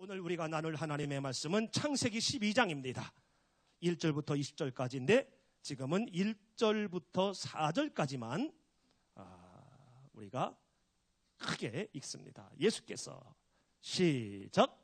오늘 우리가 나눌 하나님의 말씀은 창세기 12장입니다. 1절부터 20절까지인데 지금은 1절부터 4절까지만 우리가 크게 읽습니다. 예수께서 시작.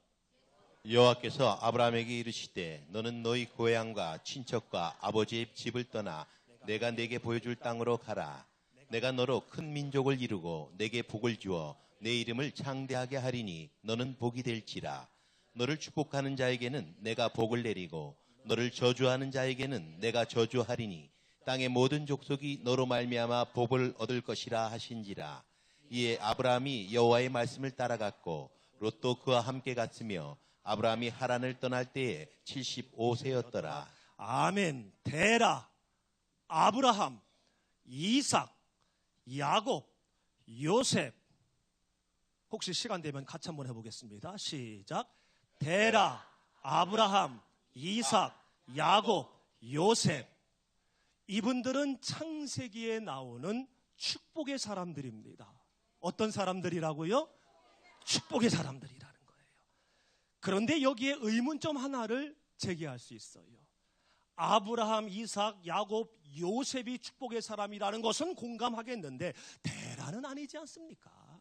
여호와께서 아브라함에게 이르시되 너는 너희 고향과 친척과 아버지의 집을 떠나 내가 네게 보여줄 땅으로 가라. 내가 너로 큰 민족을 이루고 내게 복을 주어 내 이름을 창대하게 하리니 너는 복이 될지라. 너를 축복하는 자에게는 내가 복을 내리고 너를 저주하는 자에게는 내가 저주하리니 땅의 모든 족속이 너로 말미암아 복을 얻을 것이라 하신지라. 이에 아브라함이 여호와의 말씀을 따라갔고 롯도 그와 함께 갔으며 아브라함이 하란을 떠날 때에 75세였더라. 아멘. 데라, 아브라함, 이삭, 야곱, 요셉. 혹시 시간 되면 같이 한번 해보겠습니다. 시작. 데라, 아브라함, 이삭, 야곱, 요셉. 이분들은 창세기에 나오는 축복의 사람들입니다. 어떤 사람들이라고요? 축복의 사람들이라는 거예요. 그런데 여기에 의문점 하나를 제기할 수 있어요. 아브라함, 이삭, 야곱, 요셉이 축복의 사람이라는 것은 공감하겠는데 데라는 아니지 않습니까?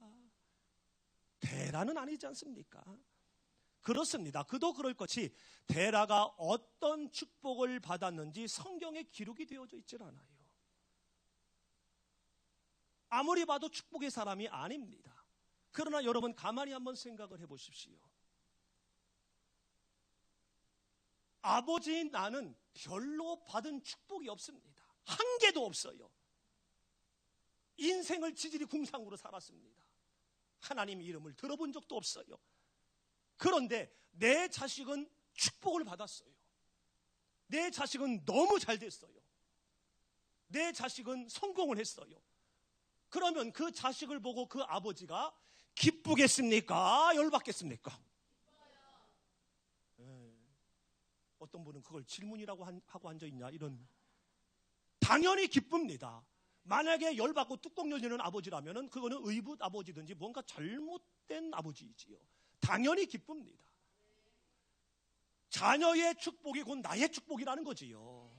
데라는 아니지 않습니까? 그렇습니다. 그도 그럴 것이 데라가 어떤 축복을 받았는지 성경에 기록이 되어져 있질 않아요. 아무리 봐도 축복의 사람이 아닙니다. 그러나 여러분 가만히 한번 생각을 해보십시오. 아버지인 나는 별로 받은 축복이 없습니다. 한 개도 없어요. 인생을 지질이 궁상으로 살았습니다. 하나님 이름을 들어본 적도 없어요. 그런데 내 자식은 축복을 받았어요. 내 자식은 너무 잘 됐어요. 내 자식은 성공을 했어요. 그러면 그 자식을 보고 그 아버지가 기쁘겠습니까? 열받겠습니까? 어떤 분은 그걸 질문이라고 하고 앉아있냐 이런. 당연히 기쁩니다. 만약에 열받고 뚜껑 열리는 아버지라면 그거는 의붓 아버지든지 뭔가 잘못된 아버지이지요. 당연히 기쁩니다. 자녀의 축복이 곧 나의 축복이라는 거지요.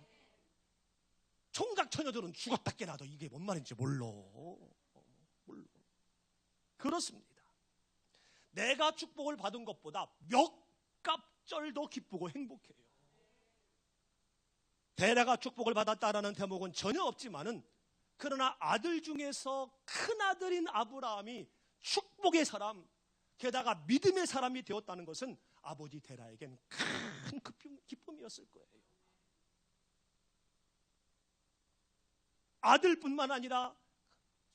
총각 처녀들은 죽었다 깨나도 이게 뭔 말인지 몰라. 그렇습니다. 내가 축복을 받은 것보다 몇 갑절 더 기쁘고 행복해요. 데라가 축복을 받았다라는 대목은 전혀 없지만은 그러나 아들 중에서 큰 아들인 아브라함이 축복의 사람, 게다가 믿음의 사람이 되었다는 것은 아버지 데라에겐 큰 기쁨이었을 거예요. 아들뿐만 아니라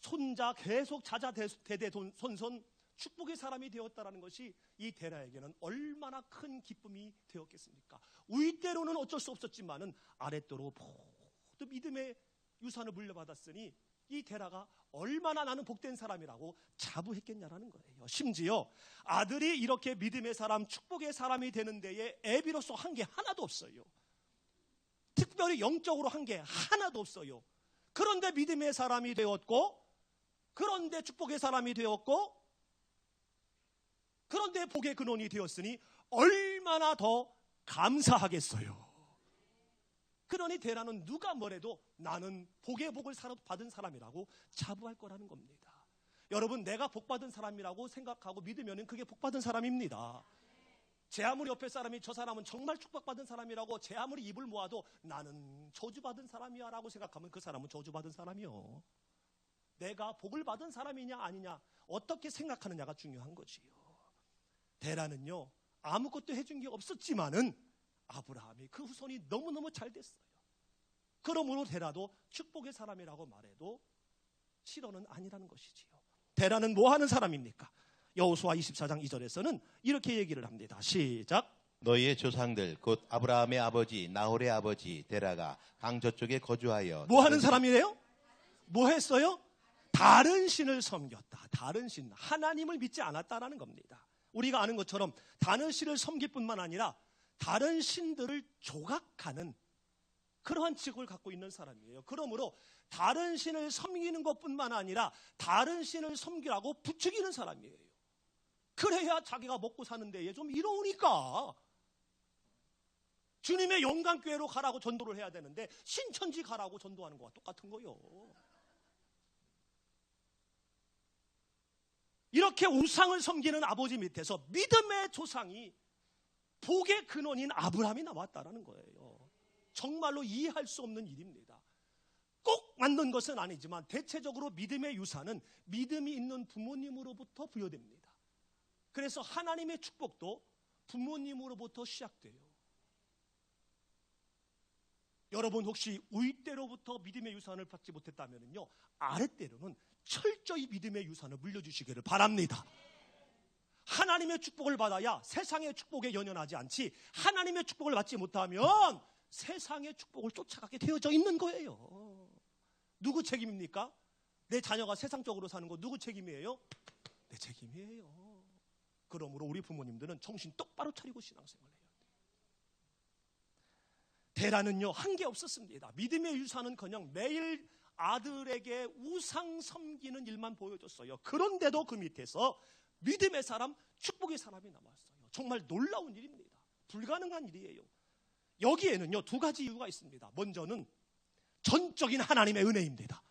손자 계속 자자 대대손손 축복의 사람이 되었다는 것이 이 데라에게는 얼마나 큰 기쁨이 되었겠습니까? 윗대로는 어쩔 수 없었지만은 아랫대로 모두 믿음의 유산을 물려받았으니 이 데라가 얼마나 나는 복된 사람이라고 자부했겠냐라는 거예요. 심지어 아들이 이렇게 믿음의 사람, 축복의 사람이 되는 데에 애비로서 한 게 하나도 없어요. 특별히 영적으로 한 게 하나도 없어요. 그런데 믿음의 사람이 되었고, 그런데 축복의 사람이 되었고, 그런데 복의 근원이 되었으니 얼마나 더 감사하겠어요. 그러니 데라는 누가 뭐래도 나는 복의 복을 받은 사람이라고 자부할 거라는 겁니다. 여러분, 내가 복받은 사람이라고 생각하고 믿으면 그게 복받은 사람입니다. 제 아무리 옆에 사람이 저 사람은 정말 축복받은 사람이라고 제 아무리 입을 모아도 나는 저주받은 사람이야 라고 생각하면 그 사람은 저주받은 사람이요. 내가 복을 받은 사람이냐 아니냐 어떻게 생각하느냐가 중요한 거지요. 데라는요 아무것도 해준 게 없었지만은 아브라함이 그 후손이 너무너무 잘 됐어요. 그러므로 데라도 축복의 사람이라고 말해도 실언은 아니라는 것이지요. 데라는 뭐 하는 사람입니까? 여호수아 24장 2절에서는 이렇게 얘기를 합니다. 시작. 너희의 조상들 곧 아브라함의 아버지 나홀의 아버지 데라가 강 저쪽에 거주하여 뭐 하는 사람이래요? 뭐 했어요? 다른 신을 섬겼다. 다른 신, 하나님을 믿지 않았다라는 겁니다. 우리가 아는 것처럼 다른 신을 섬길 뿐만 아니라 다른 신들을 조각하는 그러한 직업을 갖고 있는 사람이에요. 그러므로 다른 신을 섬기는 것뿐만 아니라 다른 신을 섬기라고 부추기는 사람이에요. 그래야 자기가 먹고 사는 데에 좀 이로우니까. 주님의 영광교회로 가라고 전도를 해야 되는데 신천지 가라고 전도하는 거와 똑같은 거요. 이렇게 우상을 섬기는 아버지 밑에서 믿음의 조상이 복의 근원인 아브라함이 나왔다라는 거예요. 정말로 이해할 수 없는 일입니다. 꼭 맞는 것은 아니지만 대체적으로 믿음의 유산은 믿음이 있는 부모님으로부터 부여됩니다. 그래서 하나님의 축복도 부모님으로부터 시작돼요. 여러분 혹시 윗대로부터 믿음의 유산을 받지 못했다면요, 아랫대로는 철저히 믿음의 유산을 물려주시기를 바랍니다. 하나님의 축복을 받아야 세상의 축복에 연연하지 않지, 하나님의 축복을 받지 못하면 세상의 축복을 쫓아가게 되어져 있는 거예요. 누구 책임입니까? 내 자녀가 세상적으로 사는 거 누구 책임이에요? 내 책임이에요. 그러므로 우리 부모님들은 정신 똑바로 차리고 신앙생활을 해요. 데라는요, 한게 없었습니다. 믿음의 유산은커녕 매일 아들에게 우상 섬기는 일만 보여줬어요. 그런데도 그 밑에서 믿음의 사람, 축복의 사람이 남았어요. 정말 놀라운 일입니다. 불가능한 일이에요. 여기에는요, 두 가지 이유가 있습니다. 먼저는 전적인 하나님의 은혜입니다.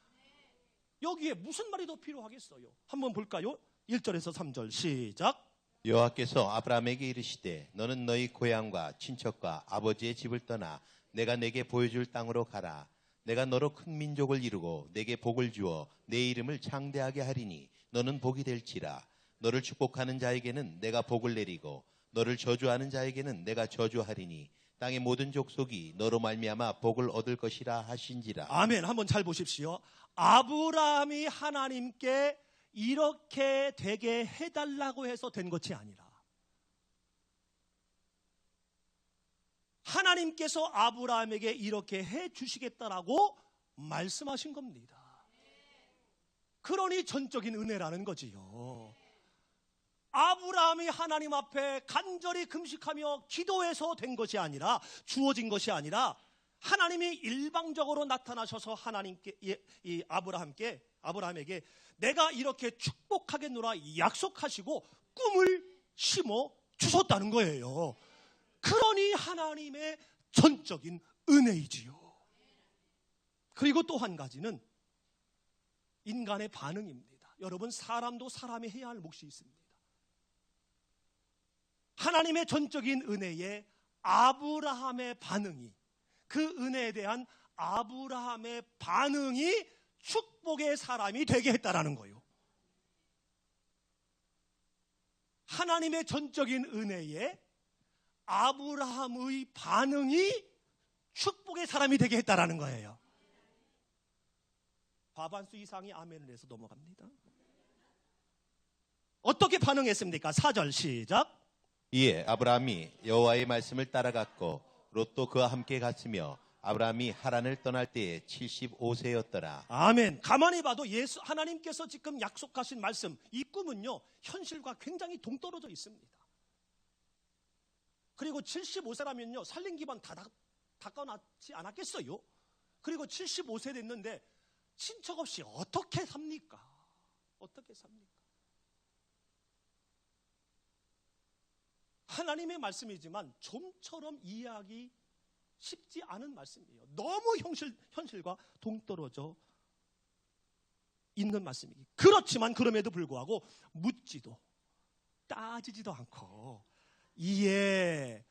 여기에 무슨 말이 더 필요하겠어요? 한번 볼까요? 1절에서 3절 시작. 여호와께서 아브라함에게 이르시되 너는 너희 고향과 친척과 아버지의 집을 떠나 내가 내게 보여줄 땅으로 가라. 내가 너로 큰 민족을 이루고 내게 복을 주어 내 이름을 창대하게 하리니 너는 복이 될지라. 너를 축복하는 자에게는 내가 복을 내리고 너를 저주하는 자에게는 내가 저주하리니 땅의 모든 족속이 너로 말미암아 복을 얻을 것이라 하신지라. 아멘. 한번 잘 보십시오. 아브라함이 하나님께 이렇게 되게 해달라고 해서 된 것이 아니라 하나님께서 아브라함에게 이렇게 해 주시겠다라고 말씀하신 겁니다. 그러니 전적인 은혜라는 거지요. 아브라함이 하나님 앞에 간절히 금식하며 기도해서 된 것이 아니라, 주어진 것이 아니라 하나님이 일방적으로 나타나셔서 하나님께, 이 아브라함에게 내가 이렇게 축복하겠노라 약속하시고 꿈을 심어 주셨다는 거예요. 그러니 하나님의 전적인 은혜이지요. 그리고 또 한 가지는 인간의 반응입니다. 여러분, 사람도 사람이 해야 할 몫이 있습니다. 하나님의 전적인 은혜에 아브라함의 반응이, 그 은혜에 대한 아브라함의 반응이 축복의 사람이 되게 했다라는 거예요. 하나님의 전적인 은혜에 아브라함의 반응이 축복의 사람이 되게 했다라는 거예요. 과반수 이상이 아멘을 해서 넘어갑니다. 어떻게 반응했습니까? 4절 시작. 이에 아브라함이 여호와의 말씀을 따라갔고 롯도 그와 함께 갔으며 아브라함이 하란을 떠날 때에 75세였더라. 아멘. 가만히 봐도 하나님께서 지금 약속하신 말씀, 이 꿈은요, 현실과 굉장히 동떨어져 있습니다. 그리고 75세라면요, 살림 기반 다 닦아놨지 않았겠어요? 그리고 75세 됐는데 친척 없이 어떻게 삽니까? 어떻게 삽니까? 하나님의 말씀이지만 좀처럼 이해하기 쉽지 않은 말씀이에요. 너무 현실과 동떨어져 있는 말씀이에요. 그렇지만 그럼에도 불구하고 묻지도 따지지도 않고, 이에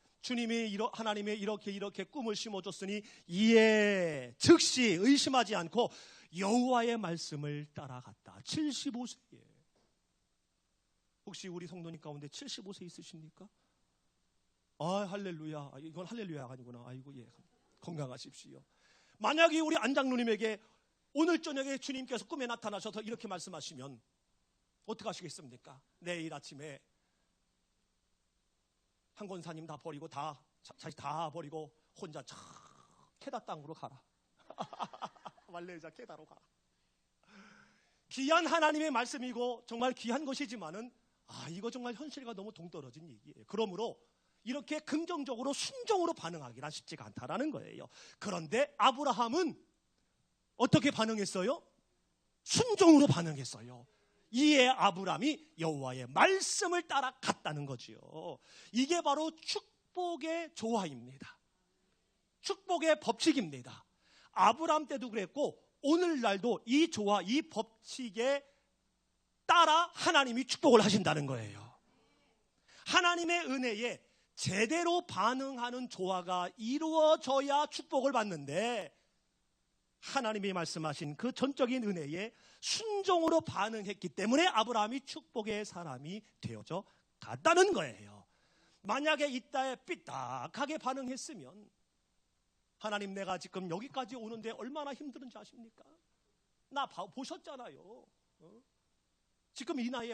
하나님이 이렇게 꿈을 심어줬으니 이에 즉시 의심하지 않고 여호와의 말씀을 따라갔다. 75세에. 혹시 우리 성도님 가운데 75세 있으십니까? 아, 할렐루야. 이건 할렐루야가 아니구나. 아이고, 예. 건강하십시오. 만약에 우리 안장로님에게 오늘 저녁에 주님께서 꿈에 나타나셔서 이렇게 말씀하시면 어떻게 하시겠습니까? 내일 아침에 한 권사님 다 버리고 자식 다 버리고 혼자 케다 땅으로 가라. 말레이자 케다로 가라. 귀한 하나님의 말씀이고 정말 귀한 것이지만은 이거 정말 현실과 너무 동떨어진 얘기예요. 그러므로 이렇게 긍정적으로 순종으로 반응하기란 쉽지가 않다라는 거예요. 그런데 아브라함은 어떻게 반응했어요? 순종으로 반응했어요. 이에 아브라함이 여호와의 말씀을 따라 갔다는 거지요. 이게 바로 축복의 조화입니다. 축복의 법칙입니다. 아브라함 때도 그랬고 오늘날도 이 조화, 이 법칙에 따라 하나님이 축복을 하신다는 거예요. 하나님의 은혜에 제대로 반응하는 조화가 이루어져야 축복을 받는데 하나님이 말씀하신 그 전적인 은혜에 순종으로 반응했기 때문에 아브라함이 축복의 사람이 되어져 갔다는 거예요. 만약에 이따에 삐딱하게 반응했으면 하나님 내가 지금 여기까지 오는데 얼마나 힘든지 아십니까? 나 보셨잖아요. 지금 이 나이에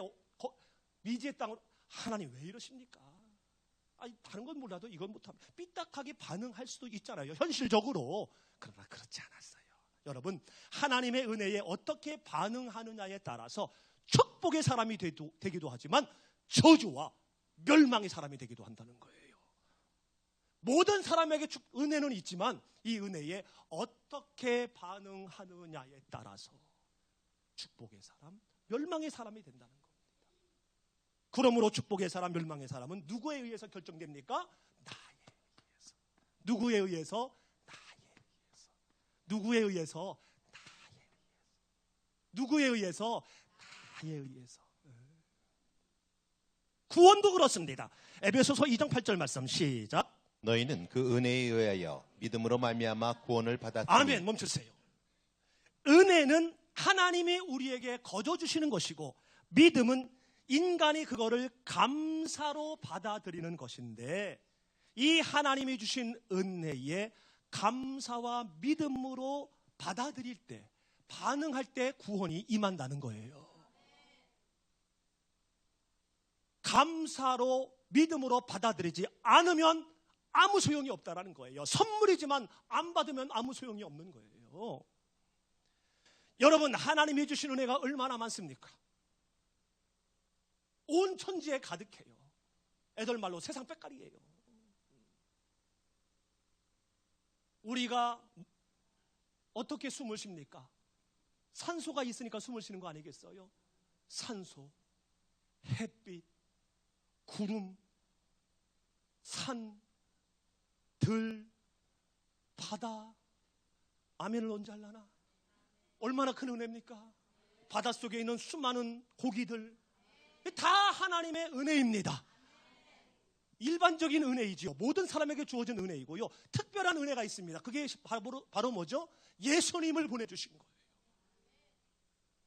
미지의 땅으로 하나님 왜 이러십니까? 아니, 다른 건 몰라도 이건 못하면 삐딱하게 반응할 수도 있잖아요. 현실적으로. 그러나 그렇지 않았어요. 여러분 하나님의 은혜에 어떻게 반응하느냐에 따라서 축복의 사람이 되기도 하지만 저주와 멸망의 사람이 되기도 한다는 거예요. 모든 사람에게 은혜는 있지만 이 은혜에 어떻게 반응하느냐에 따라서 축복의 사람, 멸망의 사람이 된다는 겁니다. 그러므로 축복의 사람, 멸망의 사람은 누구에 의해서 결정됩니까? 나에 의해서. 누구에 의해서? 나에 의해서. 누구에 의해서? 나에 의해서. 누구에 의해서? 나에 의해서. 구원도 그렇습니다. 에베소서 2장 8절 말씀 시작. 너희는 그 은혜에 의하여 믿음으로 말미암아 구원을 받았으니. 아멘. 멈추세요. 은혜는 하나님이 우리에게 거저 주시는 것이고 믿음은 인간이 그거를 감사로 받아들이는 것인데 이 하나님이 주신 은혜에 감사와 믿음으로 받아들일 때 반응할 때 구원이 임한다는 거예요. 감사로 믿음으로 받아들이지 않으면 아무 소용이 없다라는 거예요. 선물이지만 안 받으면 아무 소용이 없는 거예요. 여러분 하나님이 주신 은혜가 얼마나 많습니까? 온 천지에 가득해요. 애들 말로 세상 빽깔이에요. 우리가 어떻게 숨을 쉽니까? 산소가 있으니까 숨을 쉬는 거 아니겠어요? 산소, 햇빛, 구름, 산, 들, 바다. 아멘을 언제 하려나? 얼마나 큰 은혜입니까? 바닷속에 있는 수많은 고기들 다 하나님의 은혜입니다. 일반적인 은혜이지요. 모든 사람에게 주어진 은혜이고요. 특별한 은혜가 있습니다. 그게 바로 뭐죠? 예수님을 보내주신 거예요.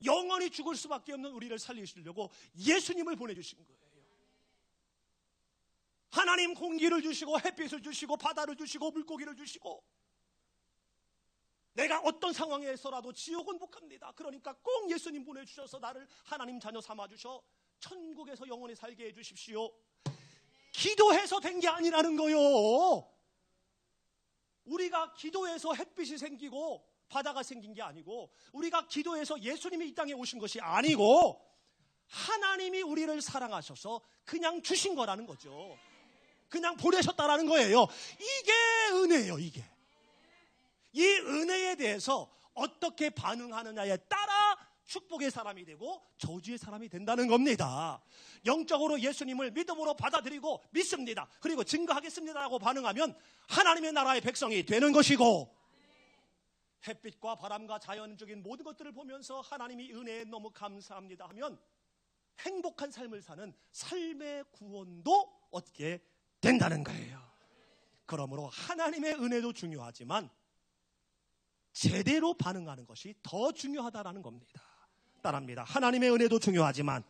영원히 죽을 수밖에 없는 우리를 살리시려고 예수님을 보내주신 거예요. 하나님 공기를 주시고 햇빛을 주시고 바다를 주시고 물고기를 주시고 내가 어떤 상황에서라도 지옥은 못 갑니다. 그러니까 꼭 예수님 보내주셔서 나를 하나님 자녀 삼아주셔 천국에서 영원히 살게 해주십시오. 기도해서 된 게 아니라는 거요. 우리가 기도해서 햇빛이 생기고 바다가 생긴 게 아니고 우리가 기도해서 예수님이 이 땅에 오신 것이 아니고 하나님이 우리를 사랑하셔서 그냥 주신 거라는 거죠. 그냥 보내셨다라는 거예요. 이게 은혜예요. 이게 이 은혜에 대해서 어떻게 반응하느냐에 따라 축복의 사람이 되고 저주의 사람이 된다는 겁니다. 영적으로 예수님을 믿음으로 받아들이고 믿습니다. 그리고 증거하겠습니다라고 반응하면 하나님의 나라의 백성이 되는 것이고 햇빛과 바람과 자연적인 모든 것들을 보면서 하나님이 은혜에 너무 감사합니다 하면 행복한 삶을 사는 삶의 구원도 얻게 된다는 거예요. 그러므로 하나님의 은혜도 중요하지만 제대로 반응하는 것이 더 중요하다라는 겁니다. 따라합니다. 하나님의 은혜도 중요하지만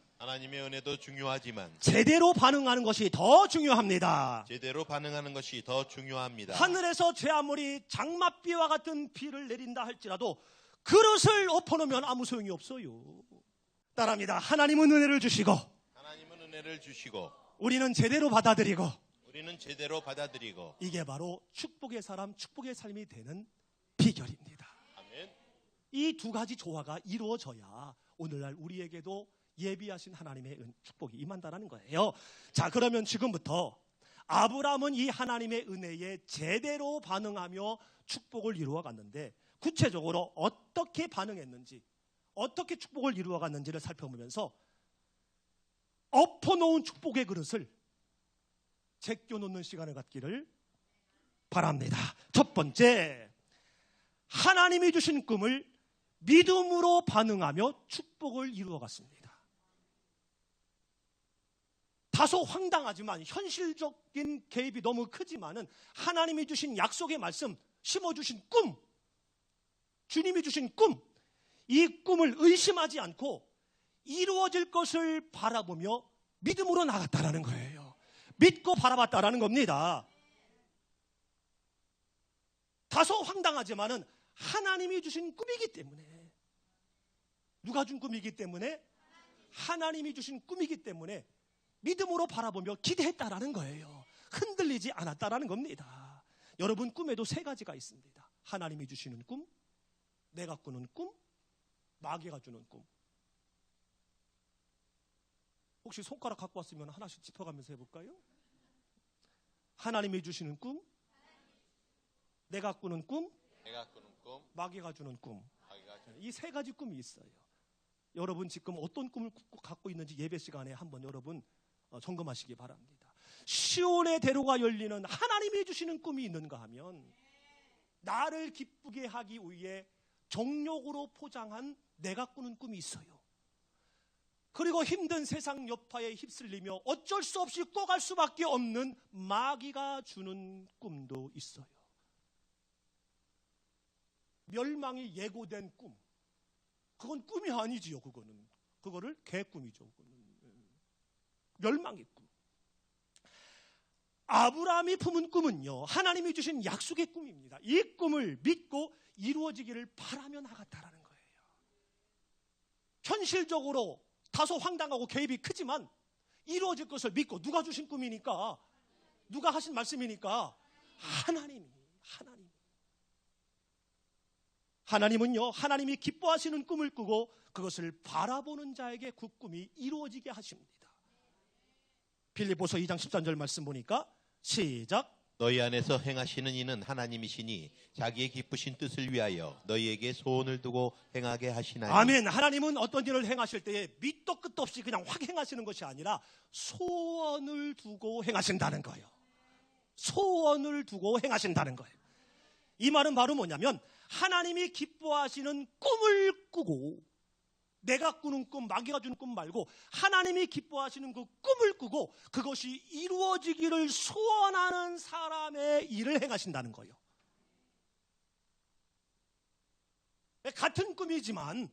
제대로 반응하는 것이 더 중요합니다. 제대로 반응하는 것이 더 중요합니다. 하늘에서 제 아무리 장맛비와 같은 비를 내린다 할지라도 그릇을 엎어놓으면 아무 소용이 없어요. 따라합니다. 하나님은 은혜를 주시고 우리는 제대로 받아들이고 이게 바로 축복의 사람, 축복의 삶이 되는 비결입니다. 아멘. 이 두 가지 조화가 이루어져야 오늘날 우리에게도 예비하신 하나님의 축복이 임한다는 거예요. 자, 그러면 지금부터 아브라함은 이 하나님의 은혜에 제대로 반응하며 축복을 이루어 갔는데 구체적으로 어떻게 반응했는지 어떻게 축복을 이루어갔는지를 살펴보면서 엎어놓은 축복의 그릇을 제껴놓는 시간을 갖기를 바랍니다. 첫 번째, 하나님이 주신 꿈을 믿음으로 반응하며 축복을 이루어갔습니다. 다소 황당하지만 현실적인 개입이 너무 크지만은 하나님이 주신 약속의 말씀, 심어주신 꿈, 주님이 주신 꿈, 이 꿈을 의심하지 않고 이루어질 것을 바라보며 믿음으로 나갔다라는 거예요. 믿고 바라봤다라는 겁니다. 다소 황당하지만은 하나님이 주신 꿈이기 때문에, 누가 준 꿈이기 때문에? 하나님이 주신 꿈이기 때문에 믿음으로 바라보며 기대했다라는 거예요. 흔들리지 않았다라는 겁니다. 여러분, 꿈에도 세 가지가 있습니다. 하나님이 주시는 꿈, 내가 꾸는 꿈, 마귀가 주는 꿈. 혹시 손가락 갖고 왔으면 하나씩 짚어가면서 해볼까요? 하나님이 주시는 꿈, 내가 꾸는 꿈, 마귀가 주는 꿈. 이 세 가지 꿈이 있어요. 여러분 지금 어떤 꿈을 갖고 있는지 예배 시간에 한번 여러분 점검하시기 바랍니다. 시온의 대로가 열리는 하나님이 주시는 꿈이 있는가 하면, 나를 기쁘게 하기 위해 정욕으로 포장한 내가 꾸는 꿈이 있어요. 그리고 힘든 세상 여파에 휩쓸리며 어쩔 수 없이 꿔갈 수밖에 없는 마귀가 주는 꿈도 있어요. 멸망이 예고된 꿈, 그건 꿈이 아니지요. 그거를 개꿈이죠. 멸망의 꿈. 아브라함이 품은 꿈은요, 하나님이 주신 약속의 꿈입니다. 이 꿈을 믿고 이루어지기를 바라며 나갔다라는 거예요. 현실적으로 다소 황당하고 개입이 크지만 이루어질 것을 믿고, 누가 주신 꿈이니까, 누가 하신 말씀이니까, 하나님은요, 하나님이 기뻐하시는 꿈을 꾸고 그것을 바라보는 자에게 그 꿈이 이루어지게 하십니다. 빌립보서 2장 13절 말씀 보니까, 시작. 너희 안에서 행하시는 이는 하나님이시니 자기의 기쁘신 뜻을 위하여 너희에게 소원을 두고 행하게 하시나니. 아멘. 하나님은 어떤 일을 행하실 때에 밑도 끝도 없이 그냥 확 행하시는 것이 아니라 소원을 두고 행하신다는 거예요. 소원을 두고 행하신다는 거예요. 이 말은 바로 뭐냐면, 하나님이 기뻐하시는 꿈을 꾸고, 내가 꾸는 꿈, 마귀가 주는 꿈 말고 하나님이 기뻐하시는 그 꿈을 꾸고 그것이 이루어지기를 소원하는 사람의 일을 행하신다는 거예요. 같은 꿈이지만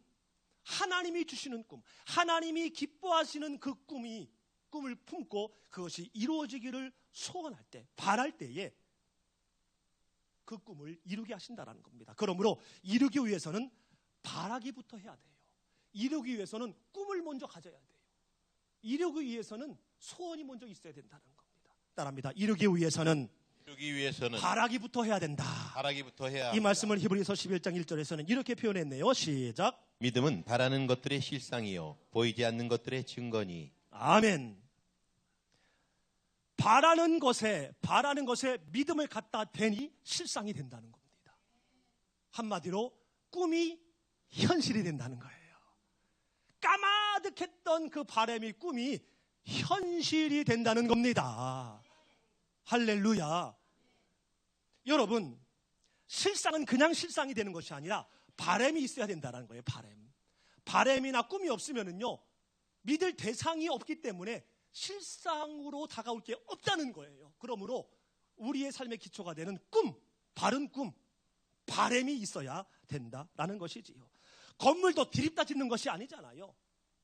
하나님이 주시는 꿈, 하나님이 기뻐하시는 그 꿈을 품고 그것이 이루어지기를 소원할 때, 바랄 때에 그 꿈을 이루게 하신다는 겁니다. 그러므로 이루기 위해서는 바라기부터 해야 돼요. 이루기 위해서는 꿈을 먼저 가져야 돼요. 이루기 위해서는 소원이 먼저 있어야 된다는 겁니다. 따라합니다. 이루기 위해서는 바라기부터 해야 된다. 이 말씀을 히브리서 11장 1절에서는 이렇게 표현했네요. 시작. 믿음은 바라는 것들의 실상이요 보이지 않는 것들의 증거니. 아멘. 바라는 것에 믿음을 갖다 대니 실상이 된다는 겁니다. 한마디로 꿈이 현실이 된다는 거예요. 까마득했던 그 바람이, 꿈이 현실이 된다는 겁니다. 할렐루야. 여러분, 실상은 그냥 실상이 되는 것이 아니라 바람이 있어야 된다는 거예요. 바람이나 꿈이 없으면은요, 믿을 대상이 없기 때문에 실상으로 다가올 게 없다는 거예요. 그러므로 우리의 삶의 기초가 되는 꿈, 바른 꿈, 바람이 있어야 된다라는 것이지요. 건물도 디립다 짓는 것이 아니잖아요.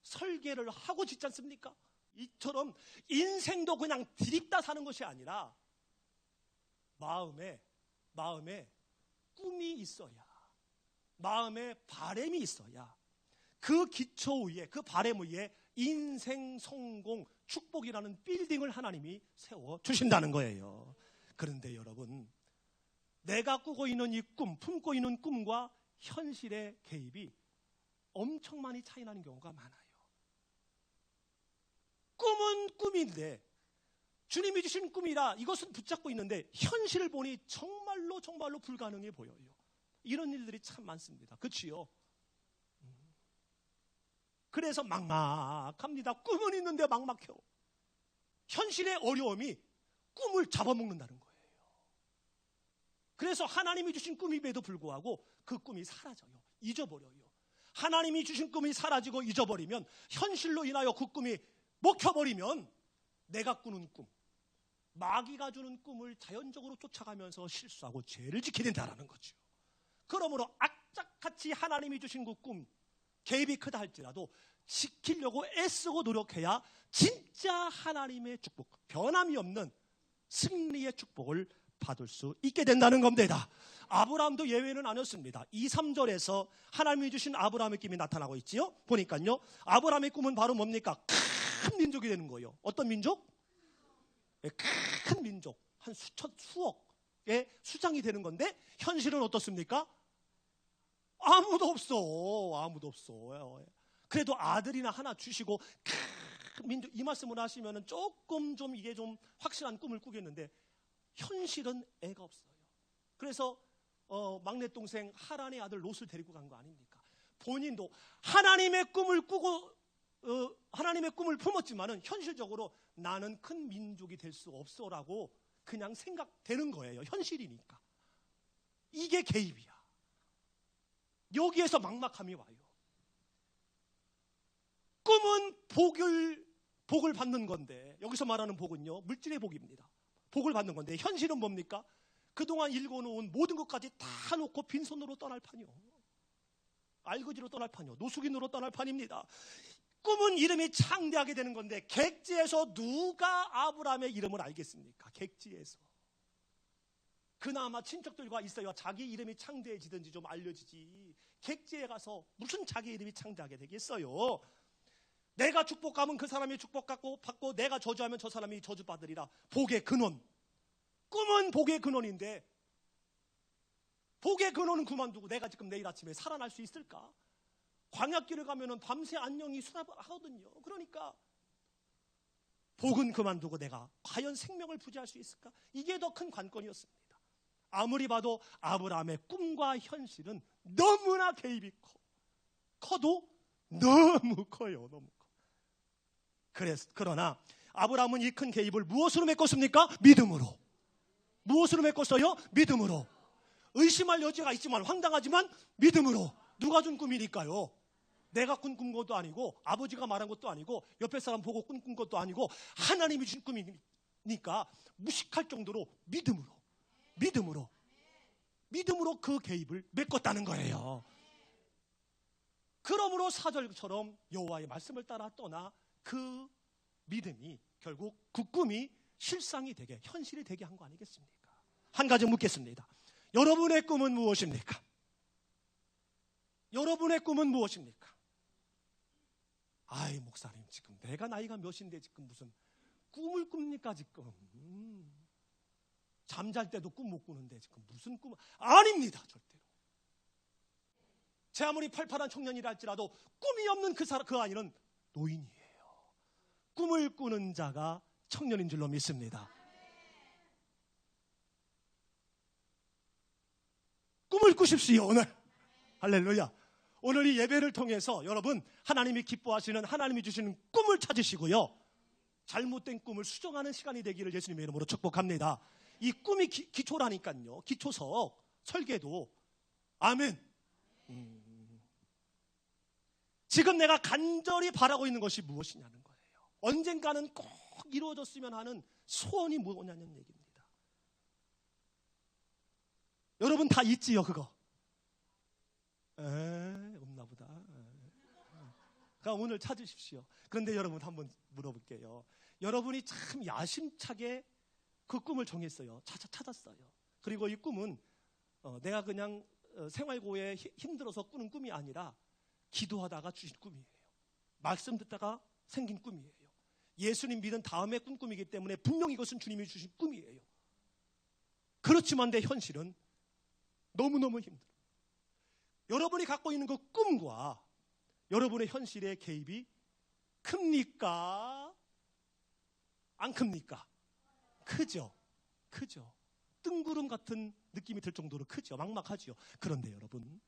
설계를 하고 짓지 않습니까? 이처럼 인생도 그냥 디립다 사는 것이 아니라 마음에 꿈이 있어야, 마음에 바람이 있어야 그 기초 위에, 그 바람 위에 인생 성공 축복이라는 빌딩을 하나님이 세워주신다는 거예요. 그런데 여러분, 내가 꾸고 있는 이 꿈, 품고 있는 꿈과 현실의 개입이 엄청 많이 차이 나는 경우가 많아요. 꿈은 꿈인데, 주님이 주신 꿈이라 이것은 붙잡고 있는데 현실을 보니 정말로 불가능해 보여요. 이런 일들이 참 많습니다. 그렇지요? 그래서 막막합니다. 꿈은 있는데 막막해요. 현실의 어려움이 꿈을 잡아먹는다는 거예요. 그래서 하나님이 주신 꿈임에도 불구하고 그 꿈이 사라져요. 잊어버려요. 하나님이 주신 꿈이 사라지고 잊어버리면, 현실로 인하여 그 꿈이 먹혀버리면 내가 꾸는 꿈, 마귀가 주는 꿈을 자연적으로 쫓아가면서 실수하고 죄를 짓게 된다는 거죠. 그러므로 악착같이 하나님이 주신 그 꿈, 개입이 크다 할지라도 지키려고 애쓰고 노력해야 진짜 하나님의 축복, 변함이 없는 승리의 축복을 받을 수 있게 된다는 겁니다. 아브라함도 예외는 아니었습니다. 2, 3절에서 하나님이 주신 아브라함의 꿈이 나타나고 있지요. 보니까요, 아브라함의 꿈은 바로 뭡니까? 큰 민족이 되는 거예요. 어떤 민족? 큰 민족, 한 수천, 수억의 수장이 되는 건데, 현실은 어떻습니까? 아무도 없어. 그래도 아들이나 하나 주시고 큰 민족, 이 말씀을 하시면은 조금 좀 이게 좀 확실한 꿈을 꾸겠는데, 현실은 애가 없어요. 그래서 막내 동생 하란의 아들 롯을 데리고 간 거 아닙니까? 본인도 하나님의 꿈을 꾸고 하나님의 꿈을 품었지만은 현실적으로 나는 큰 민족이 될 수 없어라고 그냥 생각되는 거예요. 현실이니까. 이게 개입이야. 여기에서 막막함이 와요. 꿈은 복을 받는 건데, 여기서 말하는 복은요, 물질의 복입니다. 복을 받는 건데, 현실은 뭡니까? 그동안 읽어놓은 모든 것까지 다 놓고 빈손으로 떠날 판이요. 알거지로 떠날 판이요. 노숙인으로 떠날 판입니다. 꿈은 이름이 창대하게 되는 건데, 객지에서 누가 아브라함의 이름을 알겠습니까? 객지에서. 그나마 친척들과 있어야 자기 이름이 창대해지든지 좀 알려지지, 객지에 가서 무슨 자기 이름이 창대하게 되겠어요? 내가 축복하면 그 사람이 축복받고, 내가 저주하면 저 사람이 저주받으리라. 복의 근원. 꿈은 복의 근원인데, 복의 근원은 그만두고 내가 지금 내일 아침에 살아날 수 있을까? 광야길을 가면은 밤새 안녕히 수다하거든요. 그러니까 복은 그만두고 내가 과연 생명을 부지할 수 있을까? 이게 더 큰 관건이었습니다. 아무리 봐도 아브라함의 꿈과 현실은 너무나 개입이 커도 너무 커요. 너무 커. 그러나 아브라함은 이 큰 개입을 무엇으로 메꿨습니까? 믿음으로. 무엇으로 메꿨어요? 믿음으로. 의심할 여지가 있지만, 황당하지만 믿음으로. 누가 준 꿈이니까요. 내가 꾼 것도 아니고, 아버지가 말한 것도 아니고, 옆에 사람 보고 꾼 것도 아니고, 하나님이 준 꿈이니까 무식할 정도로 믿음으로 그 개입을 메꿨다는 거예요. 그러므로 4절처럼 여호와의 말씀을 따라 떠나 그 믿음이 결국 그 꿈이 실상이 되게, 현실이 되게 한 거 아니겠습니까? 한 가지 묻겠습니다. 여러분의 꿈은 무엇입니까? 여러분의 꿈은 무엇입니까? 아이, 목사님, 지금 내가 나이가 몇인데 지금 무슨 꿈을 꿉니까 지금? 잠잘 때도 꿈 못 꾸는데 지금 무슨 꿈? 아닙니다, 절대로. 제 아무리 팔팔한 청년이라 할지라도 꿈이 없는 그 아이는 노인이에요. 꿈을 꾸는 자가 청년인 줄로 믿습니다. 꿈을 꾸십시오, 오늘. 할렐루야. 오늘 이 예배를 통해서 여러분, 하나님이 기뻐하시는, 하나님이 주시는 꿈을 찾으시고요, 잘못된 꿈을 수정하는 시간이 되기를 예수님의 이름으로 축복합니다. 이 꿈이 기초라니까요. 기초석 설계도. 아멘. 지금 내가 간절히 바라고 있는 것이 무엇이냐는 거예요. 언젠가는 꼭 이루어졌으면 하는 소원이 뭐냐는 얘기입니다. 여러분 다 있지요, 그거? 없나 보다. 그러니까 오늘 찾으십시오. 그런데 여러분 한번 물어볼게요. 여러분이 참 야심차게 그 꿈을 정했어요. 찾았어요. 그리고 이 꿈은 내가 그냥 생활고에 힘들어서 꾸는 꿈이 아니라 기도하다가 주신 꿈이에요. 말씀 듣다가 생긴 꿈이에요. 예수님 믿은 다음에 꾼 꿈이기 때문에 분명히 이것은 주님이 주신 꿈이에요. 그렇지만 내 현실은 너무너무 힘들어요. 여러분이 갖고 있는 그 꿈과 여러분의 현실의 개입이 큽니까? 안 큽니까? 크죠. 뜬구름 같은 느낌이 들 정도로 크죠. 막막하죠. 그런데 여러분,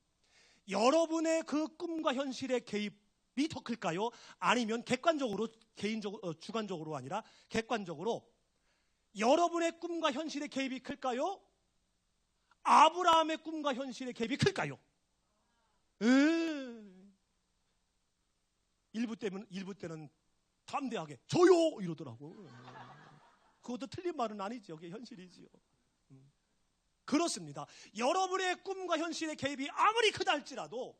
여러분의 그 꿈과 현실의 개입 더 클까요? 아니면 객관적으로, 개인적으로, 주관적으로 아니라 객관적으로 여러분의 꿈과 현실의 개입이 클까요? 아브라함의 꿈과 현실의 개입이 클까요? 일부 때는 담대하게 저요 이러더라고. 그것도 틀린 말은 아니죠. 그게 현실이지요. 그렇습니다. 여러분의 꿈과 현실의 개입이 아무리 크다 할지라도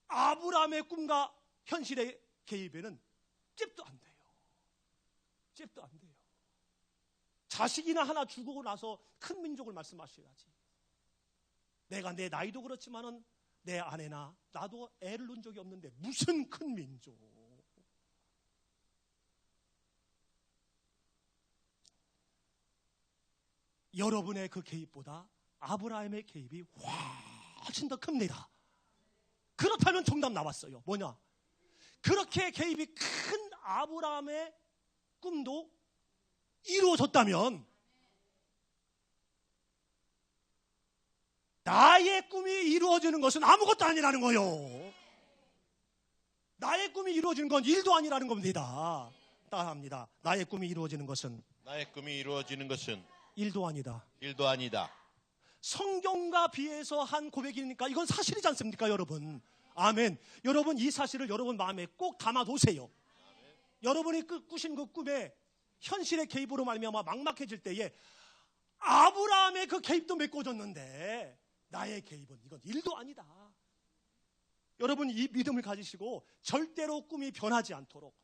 아브라함의 꿈과 현실의 개입에는 찝도 안 돼요. 찝도 안 돼요. 자식이나 하나 죽고 나서 큰 민족을 말씀하셔야지. 내가 내 나이도 그렇지만은 내 아내나 나도 애를 낳은 적이 없는데 무슨 큰 민족. 여러분의 그 개입보다 아브라함의 개입이 훨씬 더 큽니다. 그렇다면 정답 나왔어요. 뭐냐? 그렇게 개입이 큰 아브라함의 꿈도 이루어졌다면 나의 꿈이 이루어지는 것은 아무것도 아니라는 거예요. 나의 꿈이 이루어지는 건 일도 아니라는 겁니다. 따라합니다. 나의 꿈이 이루어지는 것은 일도 아니다. 일도 아니다. 성경과 비해서 한 고백이니까 이건 사실이지 않습니까, 여러분? 아멘. 여러분, 이 사실을 여러분 마음에 꼭 담아두세요. 여러분이 꾸신 그 꿈에 현실의 개입으로 말미암아 막막해질 때에 아브라함의 그 개입도 메꿔졌는데 나의 개입은 이건 일도 아니다. 여러분, 이 믿음을 가지시고 절대로 꿈이 변하지 않도록,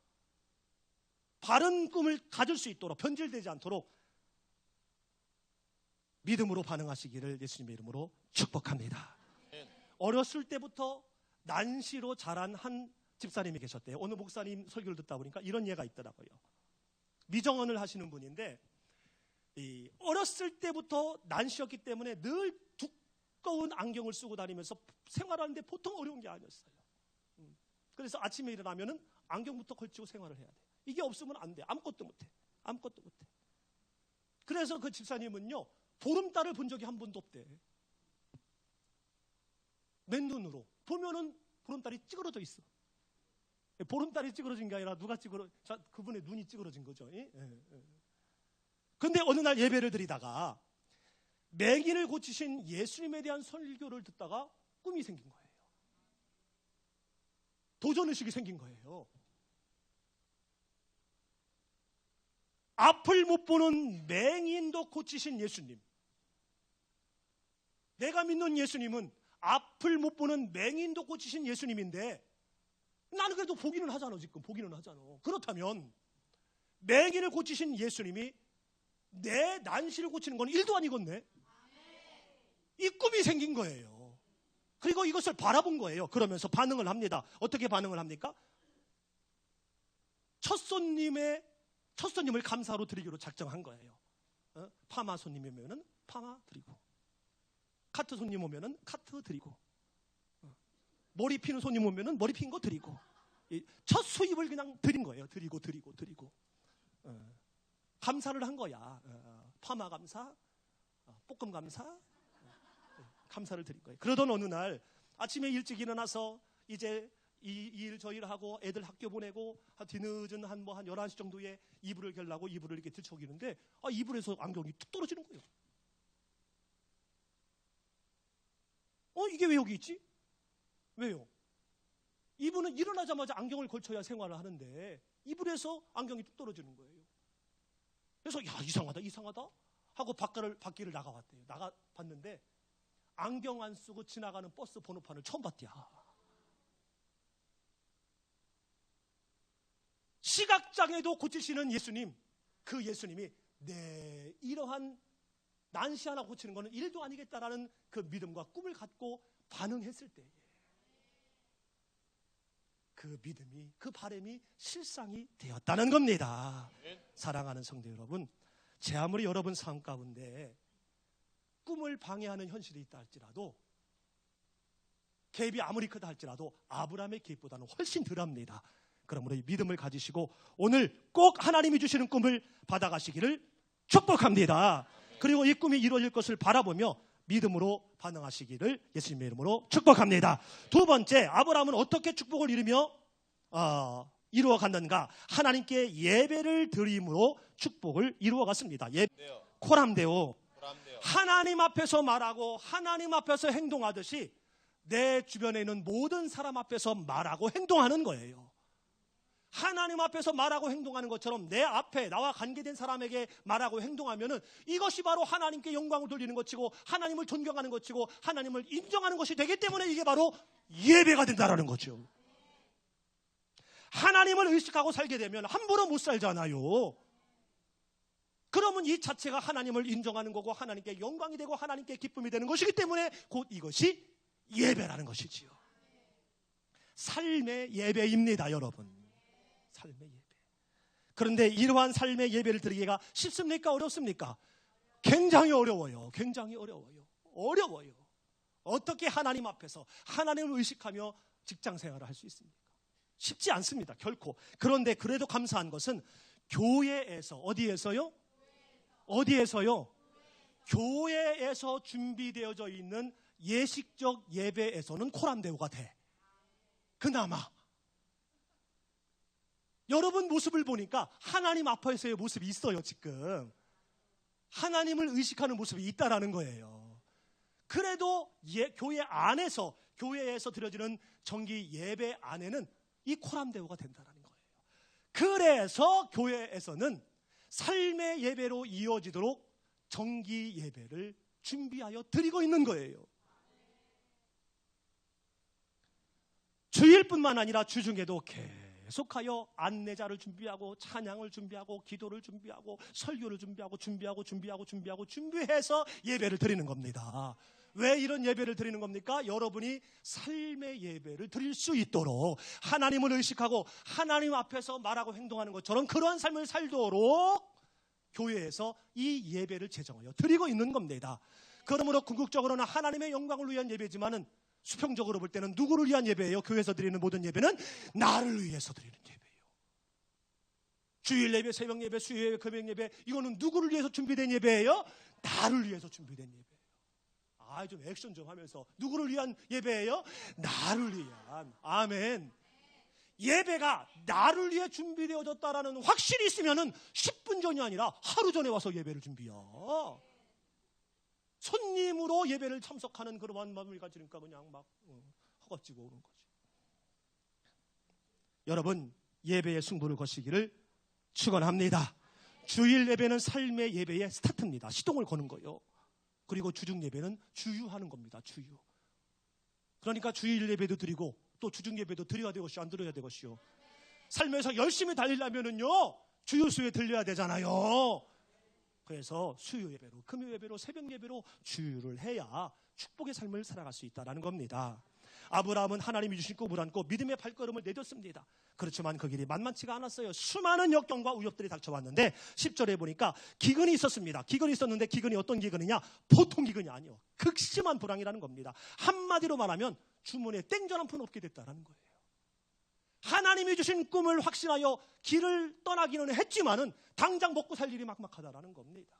바른 꿈을 가질 수 있도록, 변질되지 않도록 믿음으로 반응하시기를 예수님의 이름으로 축복합니다. 어렸을 때부터 난시로 자란 한 집사님이 계셨대요. 오늘 목사님 설교를 듣다 보니까 이런 예가 있더라고요. 미정원을 하시는 분인데 어렸을 때부터 난시였기 때문에 늘 두꺼운 안경을 쓰고 다니면서 생활하는데 보통 어려운 게 아니었어요. 그래서 아침에 일어나면은 안경부터 걸치고 생활을 해야 돼. 이게 없으면 안 돼. 아무것도 못해. 아무것도 못해. 그래서 그 집사님은요, 보름달을 본 적이 한 번도 없대. 맨눈으로 보면은 보름달이 찌그러져 있어. 보름달이 찌그러진 게 아니라 그분의 눈이 찌그러진 거죠. 그런데 어느 날 예배를 드리다가 맹인을 고치신 예수님에 대한 설교를 듣다가 꿈이 생긴 거예요. 도전의식이 생긴 거예요. 앞을 못 보는 맹인도 고치신 예수님. 내가 믿는 예수님은 앞을 못 보는 맹인도 고치신 예수님인데 나는 그래도 보기는 하잖아. 지금 보기는 하잖아. 그렇다면 맹인을 고치신 예수님이 내 난시를 고치는 건 일도 아니겠네. 이 꿈이 생긴 거예요. 그리고 이것을 바라본 거예요. 그러면서 반응을 합니다. 어떻게 반응을 합니까? 첫 손님을 감사로 드리기로 작정한 거예요. 파마 손님이 오면은 파마 드리고, 카트 손님 오면은 카트 드리고, 머리 피는 손님 오면은 머리 핀 거 드리고, 첫 수입을 그냥 드린 거예요. 드리고. 감사를 한 거야. 파마 감사, 볶음 감사, 감사를 드린 거예요. 그러던 어느 날 아침에 일찍 일어나서 이제 이 일 저 일 하고 애들 학교 보내고 뒤늦은 한 11시 정도에 이불을 결라고 이불을 이렇게 들쳐기는데 이불에서 안경이 툭 떨어지는 거예요. 이게 왜 여기 있지? 왜요? 이분은 일어나자마자 안경을 걸쳐야 생활을 하는데 이불에서 안경이 뚝 떨어지는 거예요. 그래서 야, 이상하다 하고 밖길을 나가봤대요. 나가봤는데 안경 안 쓰고 지나가는 버스 번호판을 처음 봤대요. 시각장애도 고치시는 예수님, 그 예수님이 내 이러한 난시 하나 고치는 것은 일도 아니겠다라는 그 믿음과 꿈을 갖고 반응했을 때에 그 믿음이, 그 바람이 실상이 되었다는 겁니다. 사랑하는 성도 여러분, 제 아무리 여러분 삶 가운데 꿈을 방해하는 현실이 있다 할지라도, 개입이 아무리 크다 할지라도 아브라함의 개입보다는 훨씬 덜합니다. 그러므로 이 믿음을 가지시고 오늘 꼭 하나님이 주시는 꿈을 받아가시기를 축복합니다. 그리고 이 꿈이 이루어질 것을 바라보며 믿음으로 반응하시기를 예수님의 이름으로 축복합니다. 두 번째, 아브라함은 어떻게 축복을 이루어 갔는가? 하나님께 예배를 드림으로 축복을 이루어 갔습니다. 코람데오. 하나님 앞에서 말하고 하나님 앞에서 행동하듯이 내 주변에 있는 모든 사람 앞에서 말하고 행동하는 거예요. 하나님 앞에서 말하고 행동하는 것처럼 내 앞에 나와 관계된 사람에게 말하고 행동하면은 이것이 바로 하나님께 영광을 돌리는 것이고 하나님을 존경하는 것이고 하나님을 인정하는 것이 되기 때문에 이게 바로 예배가 된다라는 거죠. 하나님을 의식하고 살게 되면 함부로 못 살잖아요. 그러면 이 자체가 하나님을 인정하는 거고 하나님께 영광이 되고 하나님께 기쁨이 되는 것이기 때문에 곧 이것이 예배라는 것이지요. 삶의 예배입니다, 여러분. 삶의 예배. 그런데 이러한 삶의 예배를 드리기가 쉽습니까? 어렵습니까? 굉장히 어려워요. 굉장히 어려워요. 어려워요. 어떻게 하나님 앞에서 하나님을 의식하며 직장 생활을 할 수 있습니까? 쉽지 않습니다. 결코. 그런데 그래도 감사한 것은 교회에서, 어디에서요? 어디에서요? 교회에서 준비되어져 있는 예식적 예배에서는 코람데오가 돼. 그나마. 여러분 모습을 보니까 하나님 앞에서의 모습이 있어요, 지금. 하나님을 의식하는 모습이 있다라는 거예요. 그래도 교회 안에서, 교회에서 드려지는 정기 예배 안에는 이 코람데오가 된다는 거예요. 그래서 교회에서는 삶의 예배로 이어지도록 정기 예배를 준비하여 드리고 있는 거예요. 주일뿐만 아니라 주중에도 계속하여 안내자를 준비하고 찬양을 준비하고 기도를 준비하고 설교를 준비해서 예배를 드리는 겁니다. 왜 이런 예배를 드리는 겁니까? 여러분이 삶의 예배를 드릴 수 있도록 하나님을 의식하고 하나님 앞에서 말하고 행동하는 것처럼 그러한 삶을 살도록 교회에서 이 예배를 제정하여 드리고 있는 겁니다. 그러므로 궁극적으로는 하나님의 영광을 위한 예배지만은 수평적으로 볼 때는 누구를 위한 예배예요? 교회에서 드리는 모든 예배는 나를 위해서 드리는 예배예요. 주일 예배, 새벽 예배, 수요 예배, 금요 예배, 이거는 누구를 위해서 준비된 예배예요? 나를 위해서 준비된 예배예요. 좀 액션 좀 하면서 누구를 위한 예배예요? 나를 위한. 아멘. 예배가 나를 위해 준비되어졌다라는 확신이 있으면은 10분 전이 아니라 하루 전에 와서 예배를 준비해요. 손님으로 예배를 참석하는 그러한 마음을 가지니까 그냥 막 허겁지고 오는 거지. 여러분, 예배의 승부를 거시기를 축원합니다. 주일 예배는 삶의 예배의 스타트입니다. 시동을 거는 거예요. 그리고 주중 예배는 주유하는 겁니다. 주유. 그러니까 주일 예배도 드리고 또 주중 예배도 드려야 되겠시오, 안 드려야 되겠시오. 삶에서 열심히 달리려면은요 주유수에 들려야 되잖아요. 그래서 수요 예배로, 금요 예배로, 새벽 예배로 주유를 해야 축복의 삶을 살아갈 수 있다는 겁니다. 아브라함은 하나님이 주신 꿈을 안고 믿음의 발걸음을 내딛습니다. 그렇지만 그 길이 만만치가 않았어요. 수많은 역경과 위협들이 닥쳐왔는데 10절에 보니까 기근이 있었습니다. 기근이 있었는데 기근이 어떤 기근이냐? 보통 기근이 아니에요. 극심한 불황이라는 겁니다. 한마디로 말하면 주문에 땡전 한 푼 없게 됐다는 거예요. 하나님이 주신 꿈을 확신하여 길을 떠나기는 했지만은 당장 먹고 살 일이 막막하다라는 겁니다.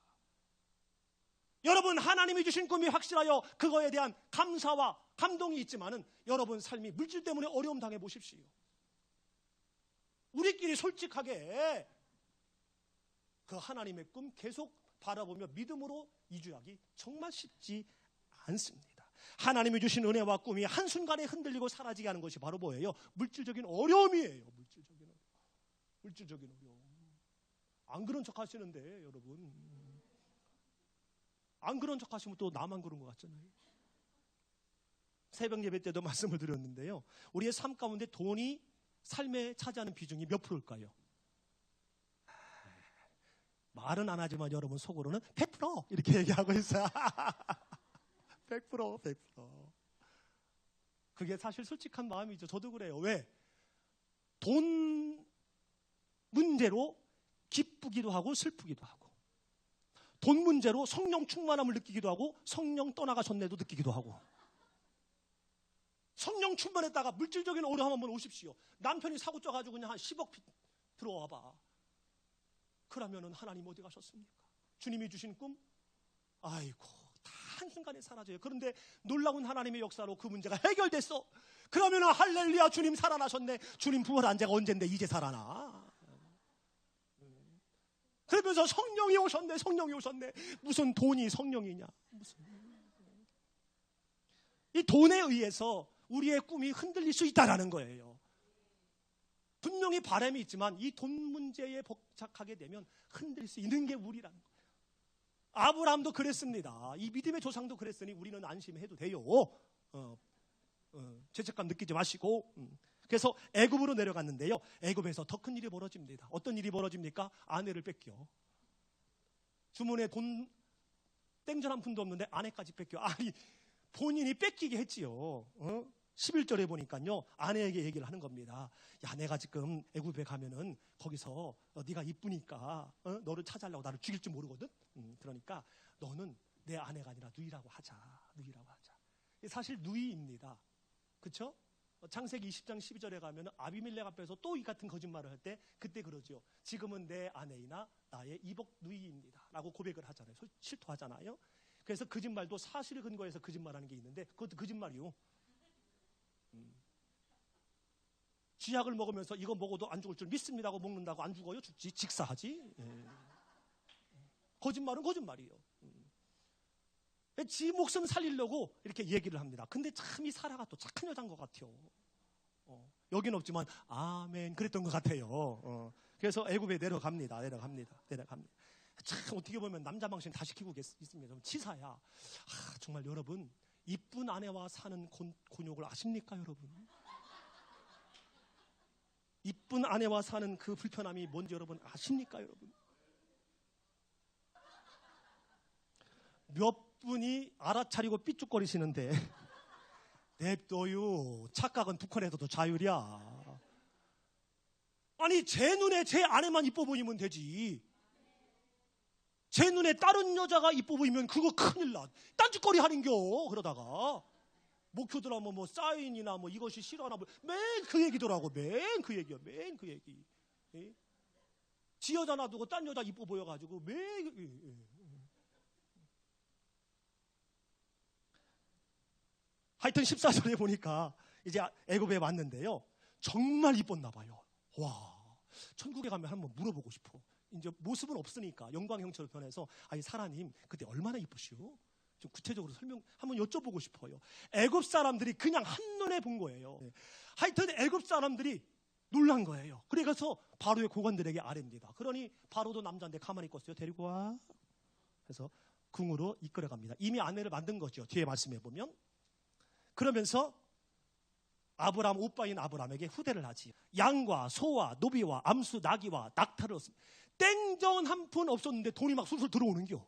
여러분, 하나님이 주신 꿈이 확실하여 그거에 대한 감사와 감동이 있지만은 여러분 삶이 물질 때문에 어려움 당해 보십시오. 우리끼리 솔직하게 그 하나님의 꿈 계속 바라보며 믿음으로 이주하기 정말 쉽지 않습니다. 하나님이 주신 은혜와 꿈이 한순간에 흔들리고 사라지게 하는 것이 바로 뭐예요? 물질적인 어려움이에요. 물질적인 어려움. 안 그런 척 하시는데 여러분, 안 그런 척 하시면 또 나만 그런 것 같잖아요. 새벽 예배 때도 말씀을 드렸는데요, 우리의 삶 가운데 돈이 삶에 차지하는 비중이 몇 프로일까요? 말은 안 하지만 여러분 속으로는 100% 이렇게 얘기하고 있어요. 100%. 그게 사실 솔직한 마음이죠. 저도 그래요. 왜? 돈 문제로 기쁘기도 하고 슬프기도 하고, 돈 문제로 성령 충만함을 느끼기도 하고 성령 떠나가셨네도 느끼기도 하고, 성령 충만했다가 물질적인 어려움 한번 오십시오. 남편이 사고 쪄가지고 그냥 한 10억 들어와봐. 그러면은 하나님 어디 가셨습니까? 주님이 주신 꿈? 아이고, 다 한순간에 사라져요. 그런데 놀라운 하나님의 역사로 그 문제가 해결됐어. 그러면 할렐루야, 주님 살아나셨네. 주님 부활한 지가 언젠데 이제 살아나. 그러면서 성령이 오셨네. 성령이 오셨네. 무슨 돈이 성령이냐. 무슨. 이 돈에 의해서 우리의 꿈이 흔들릴 수 있다는 거예요. 분명히 바람이 있지만 이 돈 문제에 복착하게 되면 흔들릴 수 있는 게 우리라는 거예요. 아브라함도 그랬습니다. 이 믿음의 조상도 그랬으니 우리는 안심해도 돼요. 죄책감 느끼지 마시고. 그래서 애굽으로 내려갔는데요. 애굽에서 더 큰 일이 벌어집니다. 어떤 일이 벌어집니까? 아내를 뺏겨. 주문에 돈 땡전 한 푼도 없는데 아내까지 뺏겨. 아니, 본인이 뺏기게 했지요. 11절에 보니까요, 아내에게 얘기를 하는 겁니다. 야, 내가 지금 애굽에 가면은 거기서 네가 이쁘니까 너를 찾아려고 나를 죽일지 모르거든. 그러니까 너는 내 아내가 아니라 누이라고 하자. 누이라고 하자. 사실 누이입니다. 그렇죠? 창세기 20장 12절에 가면 아비멜렉 앞에서 또 이 같은 거짓말을 할 때 그때 그러죠. 지금은 내 아내이나 나의 이복 누이입니다 라고 고백을 하잖아요. 실토하잖아요. 그래서 거짓말도 사실을 근거해서 거짓말하는 게 있는데 그것도 거짓말이요. 쥐약을 먹으면서 이거 먹어도 안 죽을 줄 믿습니다 하고 먹는다고 안 죽어요? 죽지. 직사하지. 거짓말은 거짓말이에요. 지 목숨 살리려고 이렇게 얘기를 합니다. 근데 참 이 사라가 또 착한 여자인 것 같아요. 여긴 없지만 아멘 그랬던 것 같아요. 그래서 애굽에 내려갑니다. 참 어떻게 보면 남자 망신 다 시키고 있습니다. 치사야. 정말 여러분, 이쁜 아내와 사는 곤욕을 아십니까, 여러분? 이쁜 아내와 사는 그 불편함이 뭔지 여러분 아십니까, 여러분? 몇 분이 알아차리고 삐죽거리시는데 냅둬요. 착각은 북한에서도 자율이야. 아니, 제 눈에 제 아내만 이뻐 보이면 되지. 제 눈에 다른 여자가 이뻐 보이면 그거 큰일 나. 딴짓거리 하는겨. 그러다가 목표들 하면 뭐 사인이나 뭐 이것이 싫어하나 뭐 맨 그 얘기더라고. 맨 그 얘기야. 맨 그 얘기. 예? 지 여자 놔두고 딴 여자 이뻐 보여가지고 하여튼 14절에 보니까 이제 애굽에 왔는데요. 정말 이뻤나 봐요. 와, 천국에 가면 한번 물어보고 싶어. 이제 모습은 없으니까 영광형처럼 변해서 아니 사라님 그때 얼마나 이쁘시오? 좀 구체적으로 설명 한번 여쭤보고 싶어요. 애굽 사람들이 그냥 한눈에 본 거예요. 하여튼 애굽 사람들이 놀란 거예요. 그래서 바로의 고관들에게 아뢰입니다. 그러니 바로도 남자인데 가만히 있겠어요. 데리고 와. 그래서 궁으로 이끌어갑니다. 이미 아내를 만든 거죠. 뒤에 말씀해 보면. 그러면서 아브람 오빠인 아브람에게 후대를 하지. 양과 소와 노비와 암수 나귀와 낙타를 얻습니다. 땡전 한 푼 없었는데 돈이 막 술술 들어오는겨.